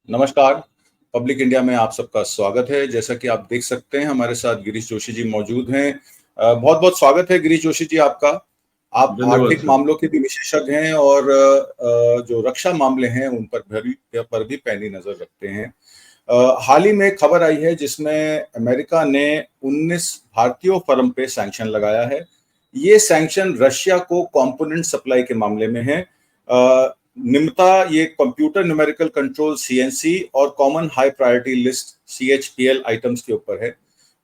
नमस्कार। Public India में आप सबका स्वागत है। जैसा कि आप देख सकते हैं हमारे साथ गिरीश जोशी जी मौजूद हैं। बहुत बहुत स्वागत है गिरीश जोशी जी आपका। आप आर्थिक मामलों के भी विशेषज्ञ हैं और जो रक्षा मामले हैं उन पर भी पैनी नजर रखते हैं। हाल ही में एक खबर आई है जिसमें अमेरिका ने 19 भारतीय फर्म पे सैंक्शन लगाया है। ये सैंक्शन रशिया को कंपोनेंट सप्लाई के मामले में है। निम्नता ये कंप्यूटर न्यूमेरिकल कंट्रोल सीएनसी और common high priority list CHPL items के ऊपर है।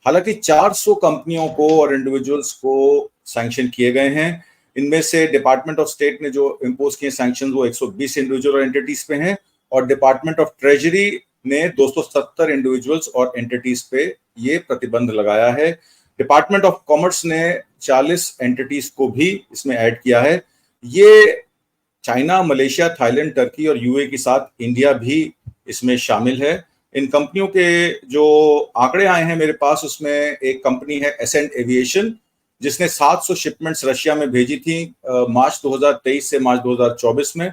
हालांकि 400 कंपनियों को और इंडिविजुअल्स को सैंक्शन किए गए हैं। इनमें से डिपार्टमेंट ऑफ स्टेट ने जो इम्पोज किए सैंक्शन वो 120 इंडिविजुअल और एंटिटीज पे हैं और डिपार्टमेंट ऑफ ट्रेजरी ने 270 इंडिविजुअल्स और एंटिटीज पे ये प्रतिबंध लगाया है। डिपार्टमेंट ऑफ कॉमर्स ने 40 एंटिटीज को भी इसमें ऐड किया है। ये चाइना, मलेशिया, थाईलैंड, टर्की और यूए के साथ इंडिया भी इसमें शामिल है। इन कंपनियों के जो आंकड़े आए हैं मेरे पास, उसमें एक कंपनी है एसेंट एविएशन जिसने 700 शिपमेंट्स रशिया में भेजी थी मार्च 2023 से मार्च 2024 में।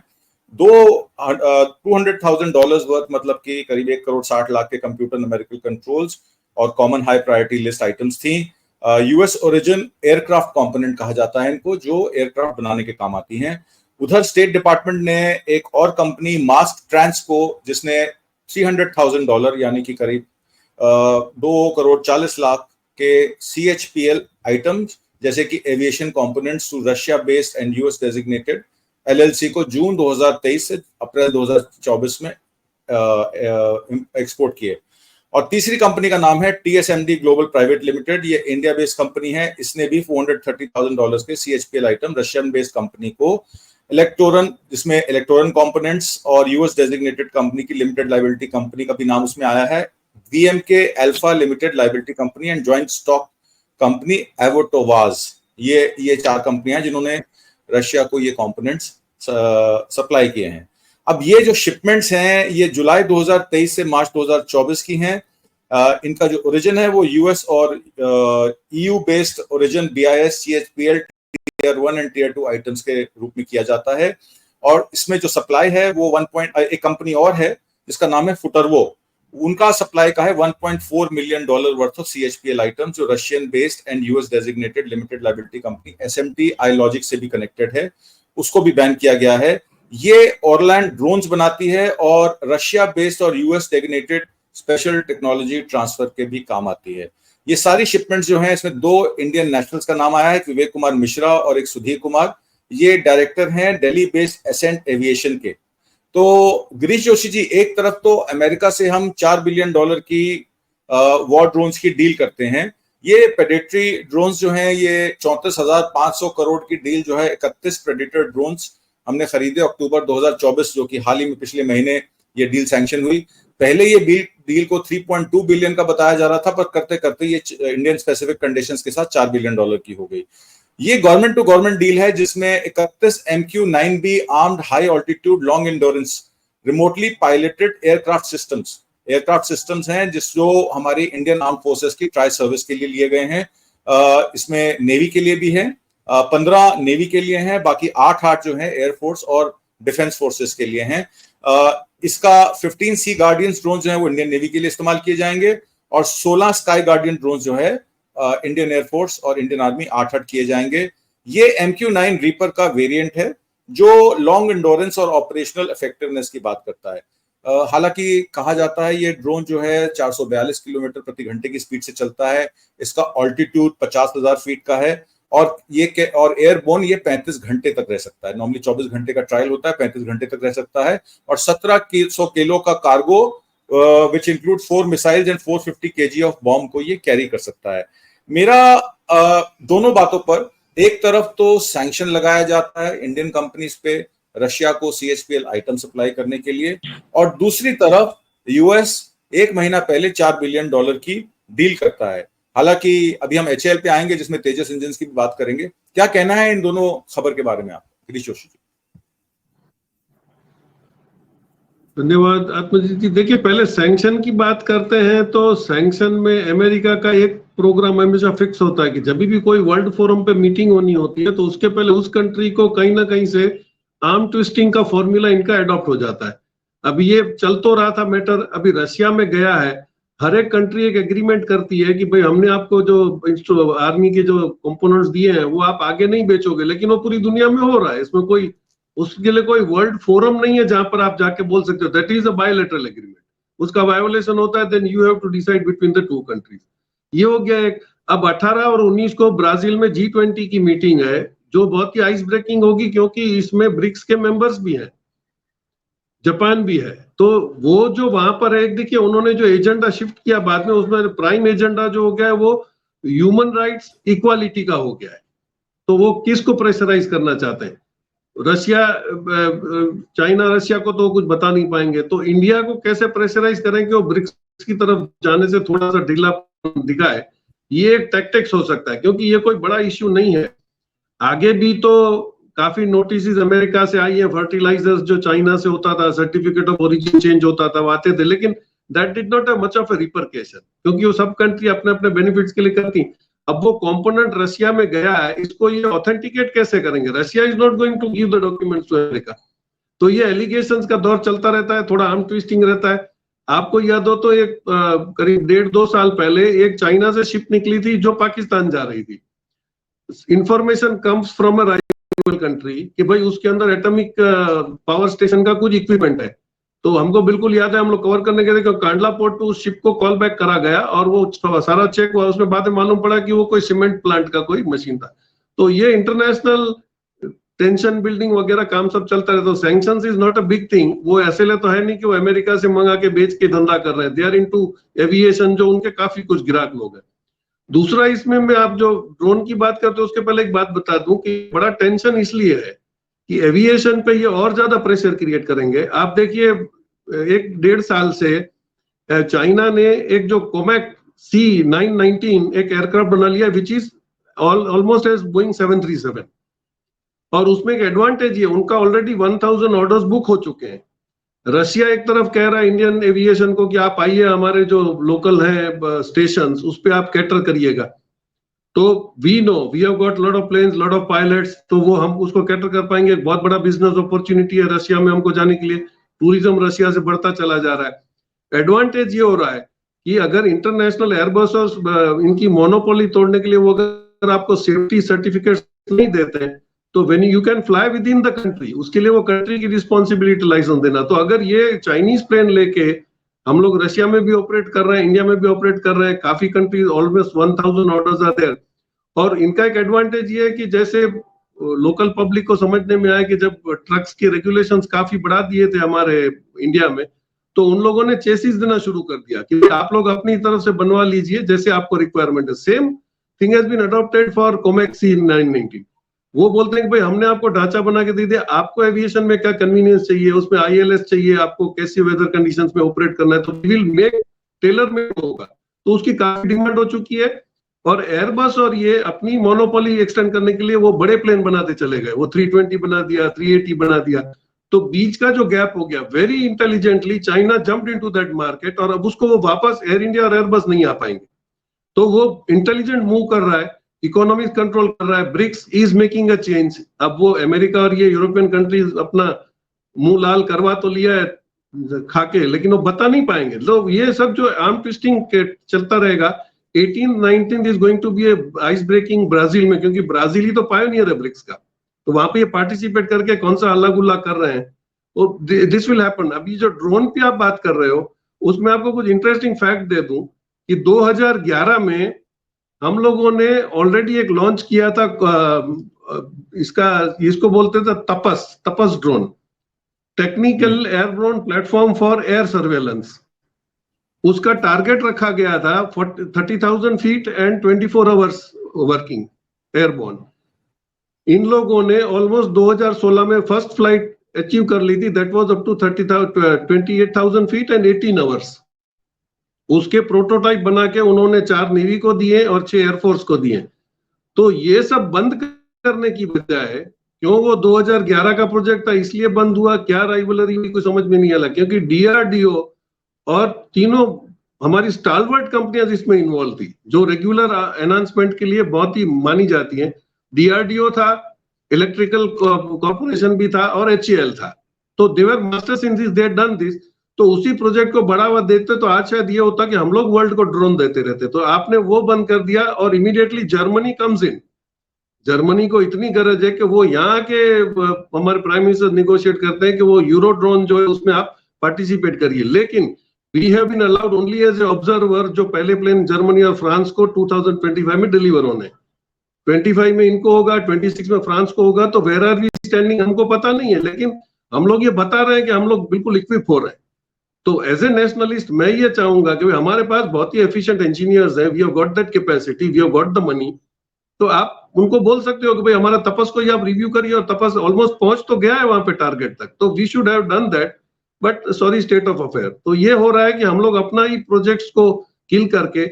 $200,000 वर्थ मतलब कि करीब 1 करोड़ 60 लाख के कंप्यूटर न्यूमेरिकल कंट्रोल्स और common high priority list items थी। यूएस ओरिजिन एयरक्राफ्ट कंपोनेंट कहा जाता है इनको, जो एयरक्राफ्ट बनाने के काम आती हैं। उधर स्टेट डिपार्टमेंट ने एक और कंपनी मास्क ट्रांस को, जिसने $300,000 यानी कि करीब 2 करोड़ 40 लाख के CHPL आइटम्स जैसे कि aviation components to Russia based and US designated LLC को जून 2023 से अप्रैल 2024 में एक्सपोर्ट किए। और तीसरी कंपनी का नाम है TSMD ग्लोबल प्राइवेट लिमिटेड। ये इंडिया बेस्ड कंपनी है। इसने भी $430,000 के CHPL item Russian based company को इलेक्ट्रोरन, जिसमें इलेक्ट्रोरन कंपोनेंट्स और यूएस डेजिग्नेटेड कंपनी की लिमिटेड लायबिलिटी कंपनी का भी नाम उसमें आया है, VMK alpha limited liability company and joint stock company AvtoVAZ. ये 4 कंपनियां जिन्होंने रशिया को ये कंपोनेंट्स सप्लाई किए हैं। अब ये जो शिपमेंट्स हैं ये जुलाई 2023 से मार्च 2024 की हैं। इनका जो ओरिजिन है वो यूएस और EU based origin BIS CHPL tier 1 and tier 2 items के रूप में किया जाता है। और इसमें जो सप्लाई है वो एक कंपनी और है जिसका नाम है फुटरवो। उनका सप्लाई का है $1.4 million worth of CHPL item, जो Russian based and US designated limited liability company SMT iLogic से भी कनेक्टेड है, उसको भी बैन किया गया है। ये ऑरलैंड ड्रोन्स बनाती है और रशिया बेस्ड और US designated special technology transfer के भी काम आती है। ये सारी शिपमेंट्स जो हैं इसमें 2 इंडियन नेशनल्स का नाम आया है, एक विवेक कुमार मिश्रा और एक सुधीर कुमार। ये डायरेक्टर हैं दिल्ली बेस्ड एसेंट एविएशन के। तो गिरीश जोशी जी, एक तरफ तो अमेरिका से हम $4 बिलियन की वॉर ड्रोन्स की डील करते हैं। ये प्रेडेटरी ड्रोन्स जो हैं ये 34,500 करोड़ की डील जो है 31 प्रेडेटर ड्रोन्स हमने खरीदे अक्टूबर 2024, जो कि हाल ही में पिछले महीने ये डील सैंक्शन हुई। पहले ये डील को 3.2 बिलियन का बताया जा रहा था, पर करते करते ये इंडियन स्पेसिफिक कंडीशंस के साथ $4 बिलियन की हो गई। ये गवर्नमेंट टू गवर्नमेंट डील है जिसमें 31 MQ-9B armed high altitude long endurance remotely piloted aircraft systems हैं जो हमारी इंडियन आर्म फोर्सेस की ट्राई सर्विस के लिए गए हैं। इसमें नेवी के लिए भी है, 15 नेवी के लिए हैं, बाकी 8 जो है एयरफोर्स और डिफेंस फोर्सेस के लिए हैं। इसका 15 सी गार्डियन ड्रोन जो है वो इंडियन नेवी के लिए इस्तेमाल किए जाएंगे और 16 स्काई गार्डियन ड्रोन जो है इंडियन एयरफोर्स और इंडियन आर्मी 8 किए जाएंगे। ये MQ-9 रीपर का वेरिएंट है जो लॉन्ग एंडोरेंस और ऑपरेशनल इफेक्टिवनेस की बात करता है। हालांकि कहा जाता है ये ड्रोन जो है 442 किलोमीटर प्रति घंटे की स्पीड से चलता है। इसका ऑल्टीट्यूड 50,000 फीट का है और एयरबोर्न ये 35 घंटे तक रह सकता है। नॉर्मली 24 घंटे का ट्रायल होता है, 35 घंटे तक रह सकता है। और 1700 किलो का cargo which include 4 missiles and 450 kg of bomb को ये कैरी कर सकता है। मेरा दोनों बातों पर, एक तरफ तो सैंक्शन लगाया जाता है इंडियन कंपनीज पे रशिया को CHPL आइटम सप्लाई करने के लिए, और दूसरी तरफ यूएस 1 महीना पहले $4 बिलियन की डील करता है। हालांकि अभी हम HAL पे आएंगे जिसमें तेजस इंजन की भी बात करेंगे। क्या कहना है इन दोनों खबर के बारे में आप, गिरीश जोशी जी? धन्यवाद आत्मजीत जी। देखिए, पहले सैंक्शन की बात करते हैं तो सैंक्शन में अमेरिका का एक प्रोग्राम हमेशा फिक्स होता है कि जब भी कोई वर्ल्ड फोरम पे मीटिंग होनी होती है तो उसके पहले उस कंट्री को कहीं ना कहीं से आर्म ट्विस्टिंग का फॉर्मूला इनका अडॉप्ट हो जाता है। अभी ये चल तो रहा था मैटर, अभी रशिया में गया है, हर एक कंट्री एक एग्रीमेंट करती है कि भाई हमने आपको जो आर्मी के जो कंपोनेंट्स दिए हैं वो आप आगे नहीं बेचोगे, लेकिन वो पूरी दुनिया में हो रहा है। इसमें कोई, उसके लिए कोई वर्ल्ड फोरम नहीं है जहां पर आप जाके बोल सकते हो that is a bilateral agreement. उसका वायोलेशन होता है then you have to decide between the two countries. ये हो गया एक। अब 18 और 19 को ब्राजील में G20 की मीटिंग है जो बहुत ही आइस ब्रेकिंग होगी, क्योंकि इसमें ब्रिक्स के मेंबर्स भी हैं, जापान भी है। तो वो जो वहां पर है, देखिए उन्होंने जो एजेंडा शिफ्ट किया बाद में, उसमें प्राइम एजेंडा जो हो गया है वो ह्यूमन राइट्स इक्वालिटी का हो गया है। तो वो किसको प्रेशराइज करना चाहते हैं? रशिया, चाइना रशिया को तो कुछ बता नहीं पाएंगे, तो इंडिया को कैसे प्रेशराइज करें कि वो ब्रिक्स की तरफ जाने से थोड़ा सा ढीला दिखाए। ये एक टैक्टिक्स हो सकता है, क्योंकि ये कोई बड़ा इश्यू नहीं है। आगे भी तो काफी नोटिस अमेरिका से आई है, फर्टिलाइजर्स जो चाइना से होता था, सर्टिफिकेट ऑफ ओरिजिन चेंज होता था, वो आते थे, लेकिन that did not have much of a repercussion, क्योंकि वो सब कंट्री अपने अपने बेनिफिट्स के लिए करती। अब वो कंपोनेंट रशिया में गया है, इसको ये ऑथेंटिकेट कैसे करेंगे? Russia is not going to give the documents to America. तो ये एलिगेशंस का दौर चलता रहता है, थोड़ा आर्म ट्विस्टिंग रहता है। आपको याद हो तो एक करीब 1.5-2 साल पहले एक चाइना से शिप निकली थी जो पाकिस्तान जा रही थी। Information comes from a rival country कि भाई उसके अंदर एटॉमिक पावर स्टेशन का कुछ इक्विपमेंट है। तो हमको बिल्कुल याद है, हम लोग कवर करने गए थे, कांडला पोर्ट पे उस शिप को कॉल बैक करा गया और वो सारा चेक हुआ, उसमें बाद में मालूम पड़ा कि वो कोई सीमेंट प्लांट का कोई मशीन था। तो ये इंटरनेशनल टेंशन बिल्डिंग वगैरह काम सब चलता रहता है। तो sanctions is not a big thing. वो ऐसे ले तो है नहीं कि वो अमेरिका से मंगा के बेच के धंधा कर रहे हैं। दे आर इनटू एविएशन, जो उनके काफी कुछ ग्राहक लोग हैं। दूसरा, इसमें मैं आप जो ड्रोन की बात करते हो उसके पहले एक बात बता दूं कि बड़ा टेंशन इसलिए है कि एविएशन पे ये और ज्यादा प्रेशर क्रिएट करेंगे। आप देखिए 1-1.5 साल से चाइना ने एक जो कोमैक C919 एक एयरक्राफ्ट बना लिया, which is almost as Boeing 737। और उसमें एक एडवांटेज ये, उनका ऑलरेडी 1000 ऑर्डर्स बुक हो चुके हैं। रशिया एक तरफ कह रहा है इंडियन एविएशन को कि आप आइए, हमारे जो लोकल है स्टेशंस उस पे आप कैटर करिएगा। तो we know we have got lot of planes, lot of pilots, तो वो हम उसको कैटर कर पाएंगे। बहुत बड़ा बिजनेस अपॉर्चुनिटी है रशिया में हमको जाने के लिए। टूरिज्म रशिया से बढ़ता चला जा रहा है। एडवांटेज ये हो रहा है कि अगर इंटरनेशनल एयरबस और इनकी मोनोपोली तोड़ने के लिए वो अगर आपको सेफ्टी सर्टिफिकेट नहीं देते हैं, तो when you can fly with in the country, उसके लिए वो कंट्री की रिस्पॉन्सिबिलिटी लाइसेंस देना। तो अगर ये चाइनीज प्लेन लेके हम लोग रशिया में भी ऑपरेट कर रहे हैं, इंडिया में भी ऑपरेट कर रहे हैं, काफी country almost 1000 orders are there. और इनका एक एडवांटेज ये है कि जैसे लोकल पब्लिक को समझने में आया कि जब ट्रक्स के रेगुलेशंस काफी बढ़ा दिए थे हमारे इंडिया में, तो उन लोगों ने चेसिस देना शुरू कर दिया कि आप लोग अपनी तरफ से बनवा लीजिए जैसे आपको रिक्वायरमेंट है। Same thing has been adopted for Comac C919। वो बोलते हैं कि भाई हमने आपको ढांचा बना के दे दिया, आपको एविएशन में क्या कन्वीनियंस चाहिए, उसमें ILS चाहिए, आपको कैसी वेदर कंडीशंस में ऑपरेट करना है, तो विल मेक टेलर मेड होगा। तो उसकी काफी डिमांड हो चुकी है। और एयरबस और ये अपनी मोनोपोली एक्सटेंड करने के लिए वो बड़े प्लेन बनाते चले गए। वो 320 बना दिया, 380 बना दिया। तो बीच का जो गैप हो गया, very intelligently China jumped into that market, और अब उसको वो वापस एयर इंडिया और एयरबस नहीं आ पाएंगे। तो वो इंटेलिजेंट मूव कर रहा है, इकोनॉमिक कंट्रोल कर रहा है। BRICS is making a change. अब वो अमेरिका और ये यूरोपियन कंट्रीज अपना मुंह लाल करवा तो लिया है खाके, लेकिन वो बता नहीं पाएंगे। तो ये सब जो आर्म ट्विस्टिंग चलता रहेगा, 18-19 is going to be ice breaking Brazil में, क्योंकि ब्राजील ही तो पायोनियर है ब्रिक्स का। तो वहां पे ये पार्टिसिपेट करके कौन सा हल्ला गुल्ला कर रहे हैं, दिस विल हैपन। अभी जो ड्रोन की आप बात कर रहे हो, उसमें आपको कुछ इंटरेस्टिंग फैक्ट दे दूं कि 2011 में हम लोगों ने ऑलरेडी एक लॉन्च किया था, इसको बोलते थे Tapas drone, technical airborne platform for air surveillance. उसका टारगेट रखा गया था 30,000 feet and 24 hours working airborne. इन लोगों ने ऑलमोस्ट 2016 में फर्स्ट फ्लाइट अचीव कर ली थी, that was up to 28,000 feet and 18 hours. उसके प्रोटोटाइप बना के उन्होंने 4 नेवी को दिए और 6 एयरफोर्स को दिए। तो ये सब बंद करने की बजाय, क्यों वो 2011 का प्रोजेक्ट था इसलिए बंद हुआ, क्या राइवलरी हुई, कुछ समझ में नहीं आया, क्योंकि DRDO और तीनों हमारी स्टालवर्ट कंपनियां इसमें इन्वॉल्व थी, जो रेगुलर एनहांसमेंट के लिए बहुत ही मानी जाती हैं। DRDO था, इलेक्ट्रिकल कॉर्पोरेशन भी था और HAL था। तो they were masters in this, they had done this. तो उसी प्रोजेक्ट को बढ़ावा देते तो आज शायद ये होता कि हम लोग वर्ल्ड को ड्रोन देते रहते। तो आपने वो बंद कर दिया और immediately Germany comes in. Germany को इतनी गरज है कि वो यहाँ के हमारे प्राइम मिनिस्टर निगोशिएट करते हैं कि वो यूरो ड्रोन जो है उसमें आप पार्टिसिपेट करिए। लेकिन we have been allowed only as a observer, जो पहले प्लेन जर्मनी और फ्रांस को 2025 में डिलीवर होने, 25 में इनको होगा, 26 में फ्रांस को होगा। तो वेयर आर वी स्टैंडिंग हमको पता नहीं है, लेकिन हम लोग ये बता रहे हैं कि हम लोग बिल्कुल इक्विप हो रहे हैं। तो एज ए नेशनलिस्ट मैं ये चाहूंगा कि हमारे पास बहुत ही एफिशिएंट इंजीनियर्स हैं, we have got that capacity, we have got the money. तो आप उनको बोल सकते हो कि भाई हमारा तपस को ही आप रिव्यू करिए, और तपस ऑलमोस्ट पहुंच तो गया है वहां पे टारगेट तक। तो we should have done that, but sorry state of affair. तो ये हो रहा है कि हम लोग अपना ही प्रोजेक्ट्स को किल करके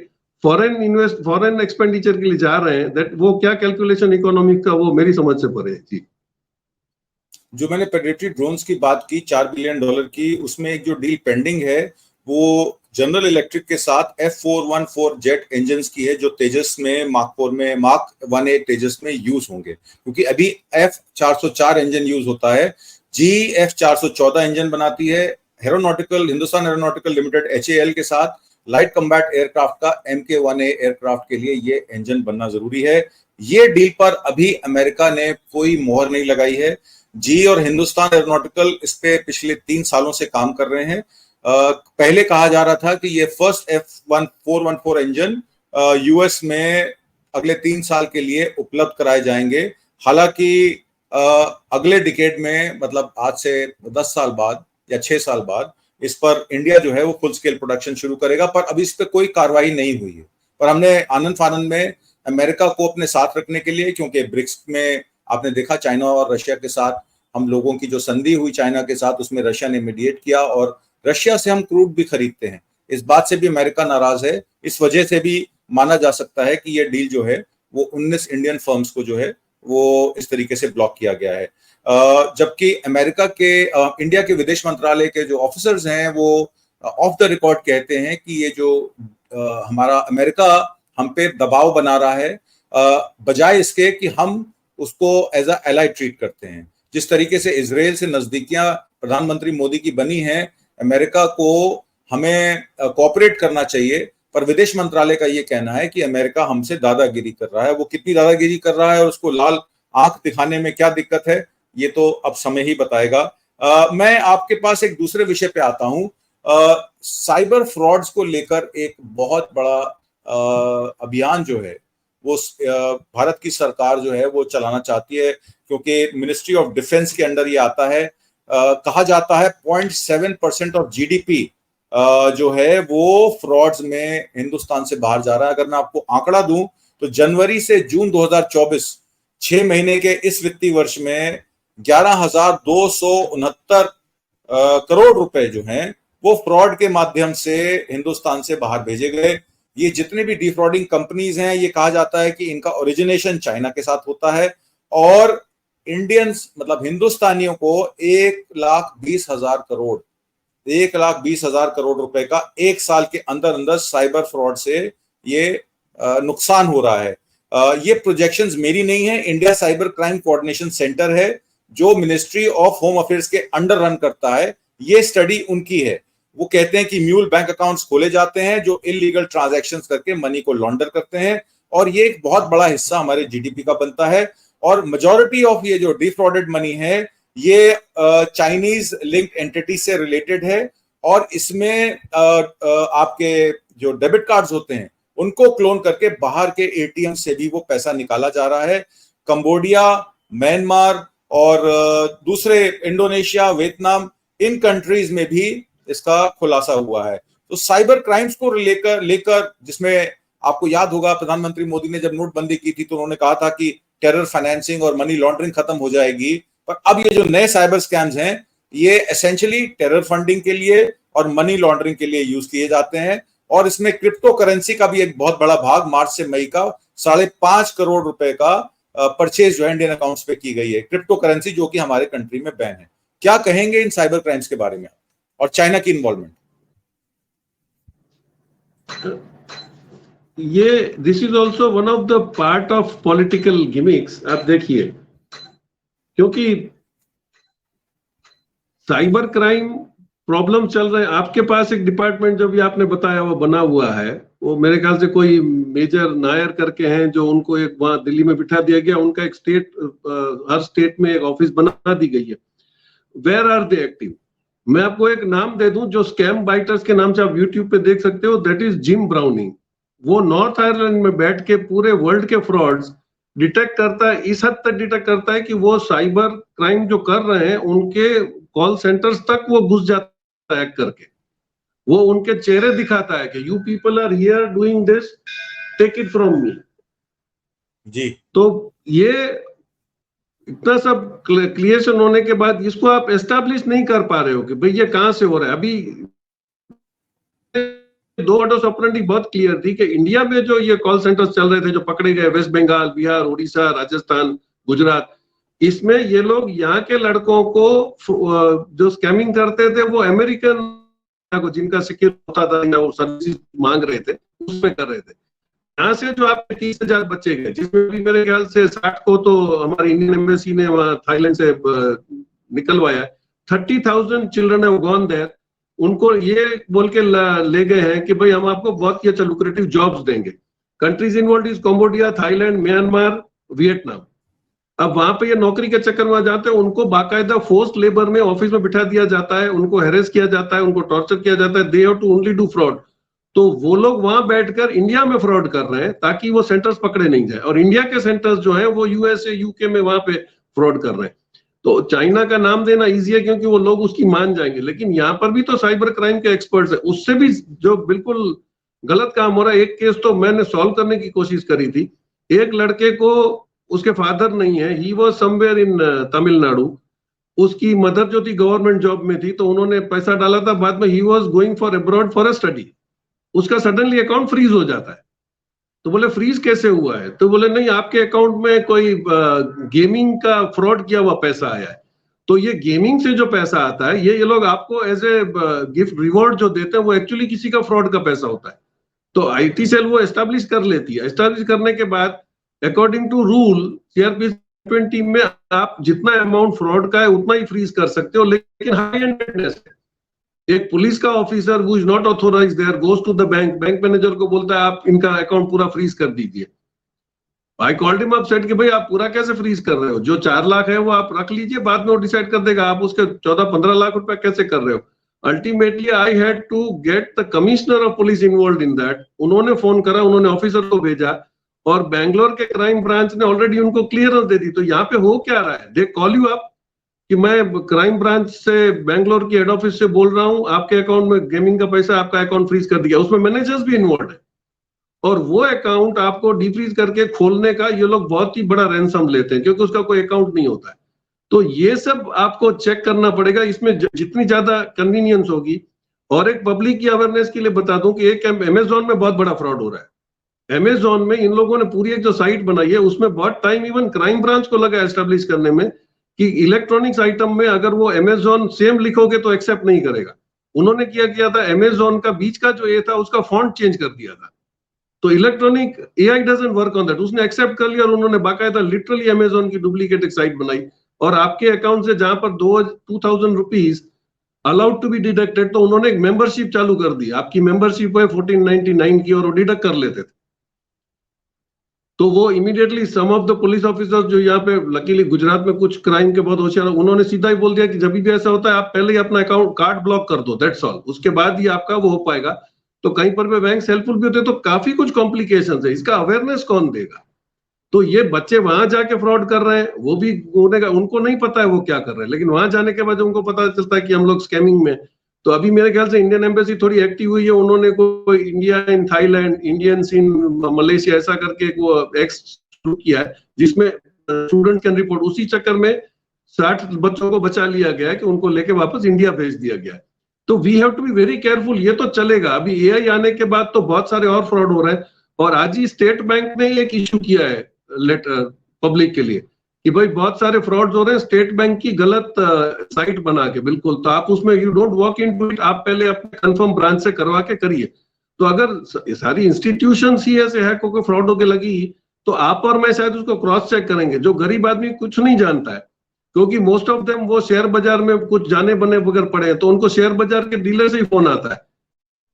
फॉरेन एक्सपेंडिचर के लिए जा रहे हैं। दैट वो क्या कैलकुलेशन इकोनॉमिक का, वो मेरी समझ से परे है जी। जो मैंने प्रेडेटरी ड्रोन्स की बात की $4 बिलियन की, उसमें एक जो डील पेंडिंग है वो जनरल इलेक्ट्रिक के साथ F414 जेट इंजन की है, जो तेजस में मार्क 1A तेजस में यूज होंगे, क्योंकि अभी F404 इंजन यूज होता है। GE F414 इंजन बनाती है। हिंदुस्तान एरोनॉटिकल लिमिटेड HAL के साथ लाइट कम्बैट एयरक्राफ्ट का MK1A एयरक्राफ्ट के लिए ये इंजन बनना जरूरी है। ये डील पर अभी अमेरिका ने कोई मोहर नहीं लगाई है। GE और हिंदुस्तान एरोनॉटिकल इस पे पिछले 3 सालों से काम कर रहे हैं। पहले कहा जा रहा था कि ये फर्स्ट F414 इंजन यूएस में अगले 3 साल के लिए उपलब्ध कराए जाएंगे। हालांकि अगले डिकेड में, मतलब आज से 10 साल बाद या 6 साल बाद, इस पर इंडिया जो है वो फुल स्केल प्रोडक्शन शुरू करेगा, पर अभी इस पर कोई कार्रवाई नहीं हुई है। पर हमने आनंद फानंद में अमेरिका को अपने साथ रखने के लिए, क्योंकि ब्रिक्स में आपने देखा चाइना और रशिया के साथ हम लोगों की जो संधि हुई चाइना के साथ, उसमें रशिया ने मीडिएट किया, और रशिया से हम क्रूड भी खरीदते हैं। इस बात से भी अमेरिका नाराज है। इस वजह से भी माना जा सकता है कि ये डील जो है वो 19 इंडियन फर्म्स को जो है वो इस तरीके से ब्लॉक किया गया है। जबकि अमेरिका के इंडिया के विदेश मंत्रालय के जो ऑफिसर्स हैं वो ऑफ द रिकॉर्ड कहते हैं कि ये जो हमारा अमेरिका हम पे दबाव बना रहा है, बजाय इसके कि हम उसको एज अ एलाई ट्रीट करते हैं। जिस तरीके से इजराइल से नजदीकियां प्रधानमंत्री मोदी की बनी हैं, अमेरिका को हमें कोऑपरेट करना चाहिए। पर विदेश मंत्रालय का ये कहना है कि अमेरिका हमसे दादागिरी कर रहा है। वो कितनी दादागिरी कर रहा है और उसको लाल आंख दिखाने में क्या दिक्कत है, ये तो अब समय ही बताएगा। मैं आपके पास एक दूसरे विषय पे आता हूं। साइबर फ्रॉड्स को लेकर एक बहुत बड़ा अभियान जो है वो भारत की सरकार जो है वो चलाना चाहती है, क्योंकि मिनिस्ट्री ऑफ डिफेंस के अंडर ये आता है। कहा जाता है 0.7% ऑफ GDP जो है वो फ्रॉड्स में हिंदुस्तान से बाहर जा रहा है। अगर मैं आपको आंकड़ा दूं तो जनवरी से जून 2024 6 महीने के इस वित्तीय वर्ष में 11,269 करोड़ रुपए जो हैं वो फ्रॉड के माध्यम से हिंदुस्तान से बाहर भेजे गए। ये जितने भी डिफ्रॉडिंग कंपनीज हैं, ये कहा जाता है कि इनका ओरिजिनेशन चाइना के साथ होता है, और इंडियंस मतलब हिंदुस्तानियों को 1,20,000 करोड़ रुपए का एक साल के अंदर अंदर साइबर फ्रॉड से ये नुकसान हो रहा है। ये प्रोजेक्शंस मेरी नहीं है, India cyber crime coordination centre है जो मिनिस्ट्री ऑफ होम अफेयर्स के अंडर रन करता है। ये स्टडी उनकी है। वो कहते हैं कि म्यूल बैंक अकाउंट्स खोले जाते हैं जो इलीगल ट्रांजैक्शंस करके मनी को लॉन्डर करते हैं, और ये एक बहुत बड़ा हिस्सा हमारे GDP का बनता है। और मेजॉरिटी ऑफ ये जो डिफ्रॉडेड मनी है ये चाइनीज लिंक्ड एंटिटी से रिलेटेड है, और इसमें आपके जो डेबिट कार्ड्स होते हैं उनको क्लोन करके बाहर के ATM से भी वो पैसा निकाला जा रहा है। कंबोडिया, म्यांमार और दूसरे इंडोनेशिया, वियतनाम, इन कंट्रीज में भी इसका खुलासा हुआ है। तो साइबर क्राइम्स को लेकर जिसमें आपको याद होगा प्रधानमंत्री मोदी ने जब नोटबंदी की थी तो उन्होंने कहा था कि टेरर फाइनेंसिंग और मनी लॉन्ड्रिंग खत्म हो जाएगी, पर अब ये जो नए साइबर स्कैम्स हैं ये एसेंशियली टेरर फंडिंग के लिए और मनी लॉन्ड्रिंग के लिए यूज किए जाते हैं। और इसमें क्रिप्टो करेंसी का भी एक बहुत बड़ा भाग, मार्च से मई का 5.5 करोड़ रुपए का परचेज जो है इंडियन अकाउंट्स पे की गई है, क्रिप्टो करेंसी जो कि हमारे कंट्री में बैन है। क्या कहेंगे इन साइबर क्राइम्स के बारे में और चाइना की इन्वॉल्वमेंट? ये this is also one of the part of political gimmicks. आप देखिए, क्योंकि साइबर क्राइम प्रॉब्लम चल रहे हैं। आपके पास एक डिपार्टमेंट जो भी आपने बताया वो बना हुआ है, वो मेरे ख्याल से कोई मेजर नायर करके हैं, जो उनको एक वहां दिल्ली में बिठा दिया गया। उनका एक स्टेट, हर स्टेट में एक ऑफिस बना दी गई है। Where are they active? मैं आपको एक नाम दे दूं, जो स्कैम बाइटर्स के नाम से आप यूट्यूब पे देख सकते हो, दैट इज जिम ब्राउनिंग। वो नॉर्थ आयरलैंड में बैठ के पूरे वर्ल्ड के फ्रॉड्स डिटेक्ट करता है। इस हद तक डिटेक्ट करता है कि वो साइबर क्राइम जो कर रहे हैं उनके कॉल सेंटर्स तक वो घुस जाता है हैक करके। वो उनके चेहरे दिखाता है कि you people are here doing this, take it from me. जी। तो ये इतना सब क्लियरेशन होने के बाद इसको आप एस्टैब्लिश नहीं कर पा रहे हो कि भाई ये कहां से हो रहा है। अभी दो मॉडस ऑपरेंडी बहुत क्लियर थी कि इंडिया में जो ये कॉल सेंटर्स चल रहे थे, जो पकड़े गए, वेस्ट बंगाल, बिहार, उड़ीसा, राजस्थान, गुजरात, इसमें ये लोग यहाँ के लड़कों को जो स्कैमिंग करते थे वो अमेरिकन को, जिनका सिक्योर होता था, वो सर्विस मांग रहे थे, उसमें कर रहे थे। यहाँ से जो आपके 30,000 बच्चे गए, जिसमें भी मेरे ख्याल से 60 को तो हमारी इंडियन एम्बेसी ने वहां थाईलैंड से निकलवाया। 30,000 चिल्ड्रन हैव गॉन देयर। उनको ये बोल के ले गए हैं कि भाई हम आपको बहुत ही अच्छा लुक्रेटिव जॉब्स देंगे। Countries involve is Cambodia, Thailand, Myanmar, Vietnam. अब वहां पे ये नौकरी के चक्कर में जाते हैं, उनको बाकायदा फोर्स्ड लेबर में ऑफिस में बिठा दिया जाता है, उनको हेरेस किया जाता है, उनको टॉर्चर किया जाता है। They have to only do fraud. तो वो लोग वहां बैठकर इंडिया में फ्रॉड कर रहे हैं ताकि वो सेंटर्स पकड़े नहीं जाए, और इंडिया के सेंटर्स जो है वो यूएसए, यूके में वहां पे फ्रॉड कर रहे हैं। तो चाइना का नाम देना इजी है क्योंकि वो लोग उसकी मान जाएंगे, लेकिन यहाँ पर भी तो साइबर क्राइम के एक्सपर्ट्स है, उससे भी जो बिल्कुल गलत काम हो रहा है। एक केस तो मैंने सॉल्व करने की कोशिश करी थी। एक लड़के को, उसके फादर नहीं है, he was somewhere in Tamil Nadu, उसकी मदर जो थी गवर्नमेंट जॉब में थी, तो उन्होंने पैसा डाला था, बाद में he was going for abroad for a study, उसका सडनली अकाउंट फ्रीज हो जाता है। तो बोले फ्रीज कैसे हुआ है? तो बोले नहीं, आपके अकाउंट में कोई गेमिंग का फ्रॉड किया हुआ पैसा आया है। तो ये गेमिंग से जो पैसा आता है, ये लोग आपको एज ए गिफ्ट रिवॉर्ड जो देते हैं, वो एक्चुअली किसी का फ्रॉड का पैसा होता है। तो आईटी सेल वो एस्टैब्लिश कर लेती है। एस्टैब्लिश करने के बाद अकॉर्डिंग टू रूल सीआरपीसी में आप जितना अमाउंट फ्रॉड का है उतना ही फ्रीज कर सकते हो, लेकिन हाई एंडेडनेस है। एक पुलिस का officer who is not authorised there goes to the bank, bank manager को बोलता है आप इनका अकाउंट पूरा फ्रीज कर दीजिए। I called him up, said कि भाई आप पूरा कैसे फ्रीज कर रहे हो? जो 4 लाख है वो आप रख लीजिए, बाद में वो डिसाइड कर देगा। आप उसके 14-15 लाख रुपए कैसे कर रहे हो? Ultimately I had to get the commissioner of police involve in that. उन्होंने फोन करा, उन्होंने ऑफिसर को भेजा, और बैंगलोर के क्राइम ब्रांच ने ऑलरेडी उनको क्लियरेंस दे दी। तो यहाँ पे हो क्या रहा है? दे कॉल यू अप कि मैं क्राइम ब्रांच से बैंगलोर की हेड ऑफिस से बोल रहा हूं, आपके अकाउंट में गेमिंग का पैसा, आपका अकाउंट फ्रीज कर दिया। उसमें मैनेजर्स भी इन्वॉल्व है, और वो अकाउंट आपको डीफ्रीज करके खोलने का ये लोग बहुत ही बड़ा रैंसम लेते हैं, क्योंकि उसका कोई अकाउंट नहीं होता है। तो ये सब आपको चेक करना पड़ेगा। इसमें जितनी ज्यादा कन्वीनियंस होगी, और एक पब्लिक की अवेयरनेस के लिए बता दूं कि एक अमेजोन में बहुत बड़ा फ्रॉड हो रहा है। अमेजोन में इन लोगों ने पूरी एक जो साइट बनाई है, उसमें बहुत टाइम इवन क्राइम ब्रांच को लगा एस्टेब्लिश करने में कि इलेक्ट्रॉनिक्स आइटम में अगर वो अमेजोन सेम लिखोगे तो एक्सेप्ट नहीं करेगा। उन्होंने किया था, अमेजोन का बीच का जो ए था उसका फॉन्ट चेंज कर दिया था। तो electronic AI doesn't work on that. उसने एक्सेप्ट कर लिया, और उन्होंने बाकायदा लिटरली अमेजोन की डुप्लीकेट एक साइट बनाई, और आपके अकाउंट से जहां पर 2,000 rupees allowed to be deducted, तो उन्होंने एक मेंबरशिप चालू कर दी। आपकी मेंबरशिप है 1499 की, और वो डिडक्ट कर लेते थे। तो वो immediately some of the police officers जो यहाँ पे लकीली गुजरात में कुछ क्राइम के बहुत होशियार, उन्होंने सीधा ही बोल दिया कि जब भी ऐसा होता है आप पहले ही अपना अकाउंट कार्ड ब्लॉक कर दो, दैट्स ऑल, उसके बाद ही आपका वो हो पाएगा। तो कहीं पर भी बैंक हेल्पफुल भी होते हैं, तो काफी कुछ कॉम्प्लिकेशंस है। इसका अवेयरनेस कौन देगा? तो ये बच्चे वहां जाके फ्रॉड कर रहे हैं, वो भी उनको नहीं पता है वो क्या कर रहे हैं, लेकिन वहां जाने के बाद उनको पता चलता है कि हम लोग स्कैमिंग में। तो अभी मेरे ख्याल से इंडियन एम्बेसी थोड़ी एक्टिव हुई है। उन्होंने कोई India in Thailand, Indians in Malaysia, ऐसा करके वो एक्स शुरू किया है, जिसमें स्टूडेंट कैन रिपोर्ट। उसी चक्कर में 60 बच्चों को बचा लिया गया है कि उनको लेके वापस इंडिया भेज दिया गया है। तो we have to be very careful. ये तो चलेगा, अभी एआई आने के बाद तो बहुत सारे और फ्रॉड हो रहे हैं। और आज ही स्टेट बैंक ने एक इश्यू किया है लेटर पब्लिक के लिए कि भाई बहुत सारे फ्रॉड्स हो रहे हैं स्टेट बैंक की गलत साइट बना के। बिल्कुल, तो आप उसमें you don't walk into it, आप पहले अपने कंफर्म ब्रांच से करवा के करिए। तो अगर सारी इंस्टीट्यूशंस ही ऐसे हैक होकर फ्रॉड होके लगी, तो आप और मैं शायद उसको क्रॉस चेक करेंगे। जो गरीब आदमी कुछ नहीं जानता है, क्योंकि मोस्ट ऑफ देम वो शेयर बाजार में कुछ जाने बने बगैर पड़े हैं, तो उनको शेयर बाजार के डीलर से ही फोन आता है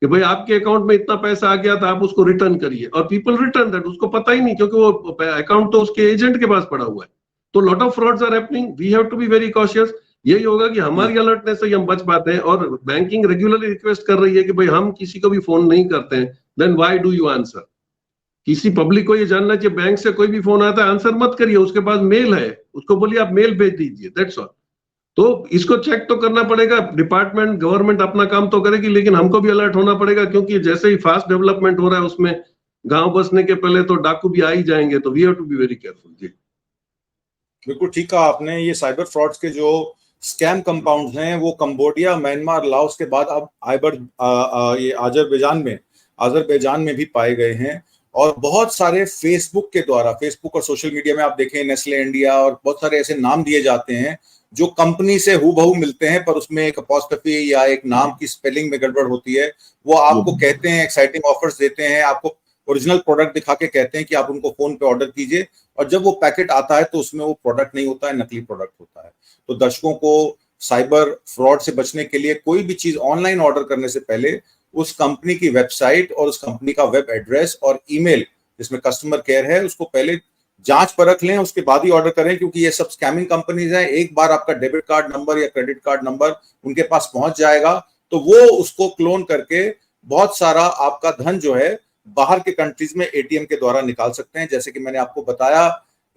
कि भाई आपके अकाउंट में इतना पैसा आ गया था, आप उसको रिटर्न करिए, और पीपल रिटर्न दैट, उसको पता ही नहीं क्योंकि वो अकाउंट तो उसके एजेंट के पास पड़ा हुआ है। तो lot of frauds are happening, we have to be very cautious. यही होगा कि हमारी अलर्टनेस से ही हम बच पाते हैं, और बैंकिंग रेगुलरली रिक्वेस्ट कर रही है कि भाई हम किसी को भी फोन नहीं करते हैं, then why do you answer. किसी पब्लिक को ये जानना चाहिए, बैंक से कोई भी फोन आता है आंसर मत करिए, उसके पास मेल है, उसको बोलिए आप मेल भेज दीजिए, दैट्स ऑल। तो इसको चेक तो करना पड़ेगा, डिपार्टमेंट गवर्नमेंट अपना काम तो करेगी, लेकिन हमको भी अलर्ट होना पड़ेगा, क्योंकि जैसे ही फास्ट डेवलपमेंट हो रहा है उसमें गांव बसने के पहले तो डाकू भी आ ही जाएंगे, तो we have to be very careful. जी बिल्कुल ठीक कहा आपने। ये साइबर फ्रॉड्स के जो स्कैम कंपाउंड्स हैं वो कंबोडिया, म्यांमार, लाओस के बाद अब ये अजरबैजान में भी पाए गए हैं। और बहुत सारे फेसबुक के द्वारा, फेसबुक और सोशल मीडिया में आप देखें नेस्ले इंडिया और बहुत सारे ऐसे नाम दिए जाते हैं जो कंपनी से हूबहू मिलते हैं, पर उसमें एक अपॉस्ट्रोफी या एक नाम की स्पेलिंग में गड़बड़ होती है। वो आपको कहते हैं, एक्साइटिंग ऑफर्स देते हैं, आपको ओरिजिनल प्रोडक्ट दिखा के कहते हैं कि आप उनको फोन पे ऑर्डर कीजिए, और जब वो पैकेट आता है तो उसमें वो प्रोडक्ट नहीं होता है, नकली प्रोडक्ट होता है। तो दर्शकों को साइबर फ्रॉड से बचने के लिए कोई भी चीज ऑनलाइन ऑर्डर करने से पहले उस कंपनी की वेबसाइट और उस कंपनी का वेब एड्रेस और ईमेल जिसमें कस्टमर केयर है उसको पहले जांच परख लें, उसके बाद ही ऑर्डर करें, क्योंकि ये सब स्कैमिंग कंपनीज हैं। एक बार आपका डेबिट कार्ड नंबर या क्रेडिट कार्ड नंबर उनके पास पहुंच जाएगा तो वो उसको क्लोन करके बहुत सारा आपका धन जो है बाहर के कंट्रीज में एटीएम के द्वारा निकाल सकते हैं। जैसे कि मैंने आपको बताया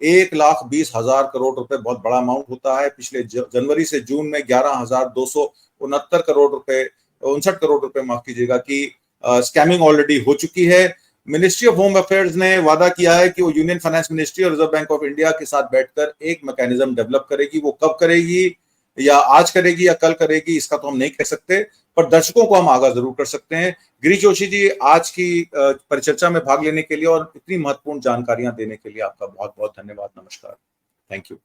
1,20,000 करोड़ रुपए बहुत बड़ा अमाउंट होता है। पिछले जनवरी से जून में 11,269 करोड़ रुपए, 59 करोड़ रुपए माफ कीजिएगा, की स्कैमिंग ऑलरेडी हो चुकी है। मिनिस्ट्री ऑफ होम अफेयर्स ने वादा किया है कि वो यूनियन फाइनेंस मिनिस्ट्री और रिजर्व बैंक ऑफ इंडिया के साथ बैठकर एक मैकेनिज्म डेवलप करेगी। वो कब करेगी, या आज करेगी या कल करेगी, इसका तो हम नहीं कह सकते, पर दर्शकों को हम आगाह जरूर कर सकते हैं। गिरीश जोशी जी, आज की परिचर्चा में भाग लेने के लिए और इतनी महत्वपूर्ण जानकारियां देने के लिए आपका बहुत बहुत धन्यवाद। नमस्कार। Thank you.